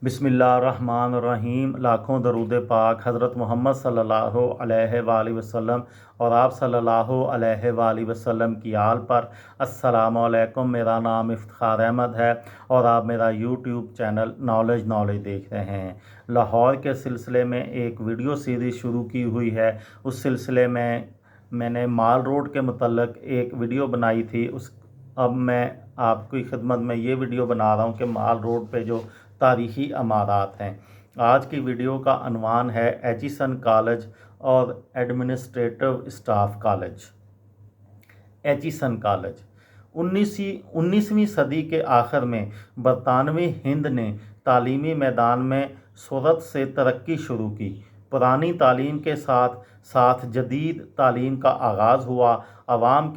बिस्मिल्लाहिर्रहमानिर्रहीम। लाखों दरूद पाक हज़रत मोहम्मद सल्लल्लाहु अलैहि वसल्लम और आप सल्लल्लाहु अलैहि वसल्लम की आल पर। अस्सलामु अलैकुम। मेरा नाम इफ्तिखार अहमद है और आप मेरा यूट्यूब चैनल नॉलेज देख रहे हैं। लाहौर के सिलसिले में एक वीडियो सीरीज़ शुरू की हुई है। उस सिलसिले में मैंने माल रोड के मुतल्लक एक वीडियो बनाई थी। अब मैं आपकी खिदमत में ये वीडियो बना रहा हूँ कि माल रोड पे जो तारीख़ी इमारत हैं। आज की वीडियो का अनवान है एचिसन कॉलेज और administrative staff college. Aitchison college 19वीं सदी के आखिर में बरतानवी हिंद ने तालीमी मैदान में सूरत से तरक्की शुरू की। पुरानी तालीम के साथ साथ जदीद तालीम का आगाज़ हुआ। अवाम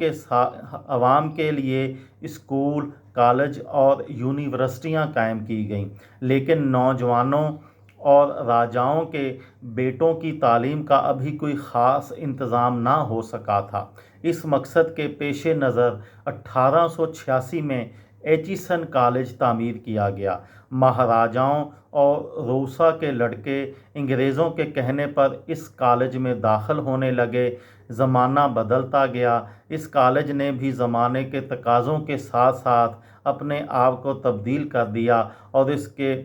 के लिए स्कूल, कॉलेज और यूनिवर्सिटियां कायम की गईं, लेकिन नौजवानों और राजाओं के बेटों की तालीम का अभी कोई ख़ास इंतज़ाम ना हो सका था। इस मकसद के पेश नज़र 1886 में एचिसन कॉलेज तामीर किया गया। महाराजाओं और रूसा के लड़के अंग्रेज़ों के कहने पर इस कॉलेज में दाखिल होने लगे। ज़माना बदलता गया। इस कॉलेज ने भी ज़माने के तकाज़ों के साथ साथ अपने आप को तब्दील कर दिया और इसके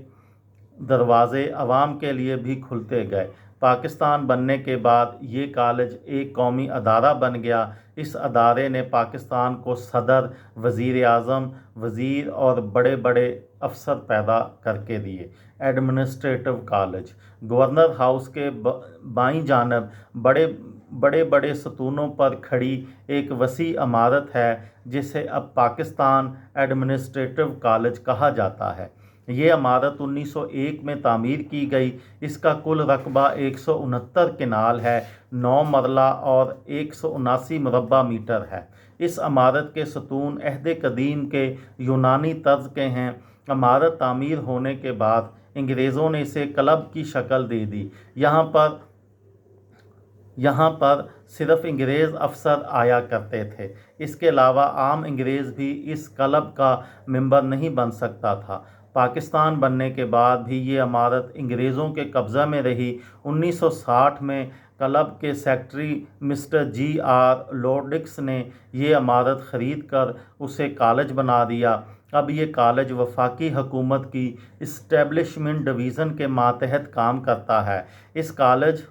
दरवाज़े अवाम के लिए भी खुलते गए। पाकिस्तान बनने के बाद ये कॉलेज एक कौमी अदारा बन गया। इस अदारे ने पाकिस्तान को सदर, वज़ीर आज़म, वज़ीर और बड़े बड़े अफसर पैदा करके दिए। एडमिनिस्ट्रेटिव कॉलेज गवर्नर हाउस के बाईं जानब बड़े बड़े सतूनों पर खड़ी एक वसी इमारत है, जिसे अब पाकिस्तान एडमिनिस्ट्रेटिव कॉलेज कहा जाता है। ये इमारत 1901 में तामीर की गई। इसका कुल रकबा 169 कनाल है, 9 मरला और 179 मुरबा मीटर है। इस इमारत के सतून अहद कदीम के यूनानी तर्ज के हैं। इमारत तामीर होने के बाद अंग्रेज़ों ने इसे क्लब की शक्ल दे दी। यहाँ पर सिर्फ अंग्रेज़ अफसर आया करते थे। इसके अलावा आम अंग्रेज़ भी इस क्लब का मेंबर नहीं बन सकता था। पाकिस्तान बनने के बाद भी ये इमारत अंग्रेज़ों के कब्ज़ा में रही। 1960 में क्लब के सेक्रेटरी मिस्टर G.R. लॉर्डिक्स ने ये इमारत ख़रीद कर उसे कॉलेज बना दिया। अब ये कॉलेज वफाकी हुकूमत की इस्टेब्लिशमेंट डिवीज़न के मातहत काम करता है। इस कॉलेज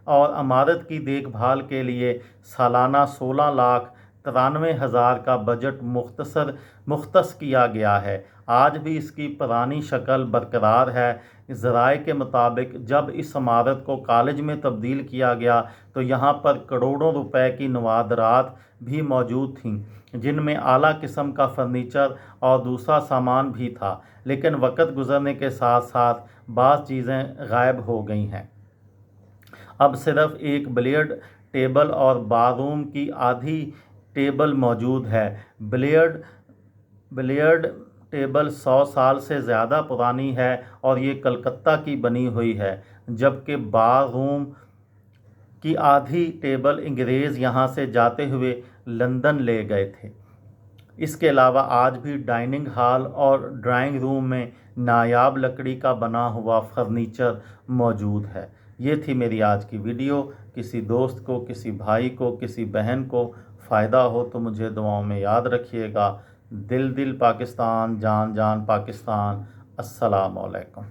और इमारत की देखभाल के लिए सालाना 16,93,000 का बजट मुख्तस किया गया है। आज भी इसकी पुरानी शक्ल बरकरार है। ज़राए के मुताबिक जब इस इमारत को कॉलेज में तब्दील किया गया तो यहाँ पर करोड़ों रुपए की नवादरात भी मौजूद थीं, जिनमें आला किस्म का फर्नीचर और दूसरा सामान भी था। लेकिन वक्त गुजरने के साथ साथ बाज़ चीज़ें गायब हो गई हैं। अब सिर्फ एक बिलियर्ड टेबल और बाथरूम की आधी टेबल मौजूद है। बिलियर्ड टेबल 100 साल से ज़्यादा पुरानी है और ये कलकत्ता की बनी हुई है, जबकि बाथरूम की आधी टेबल अंग्रेज़ यहाँ से जाते हुए लंदन ले गए थे। इसके अलावा आज भी डाइनिंग हॉल और ड्राइंग रूम में नायाब लकड़ी का बना हुआ फर्नीचर मौजूद है। ये थी मेरी आज की वीडियो। किसी दोस्त को, किसी भाई को, किसी बहन को फ़ायदा हो तो मुझे दुआओं में याद रखिएगा। दिल दिल पाकिस्तान, जान जान पाकिस्तान। अस्सलामु अलैकुम।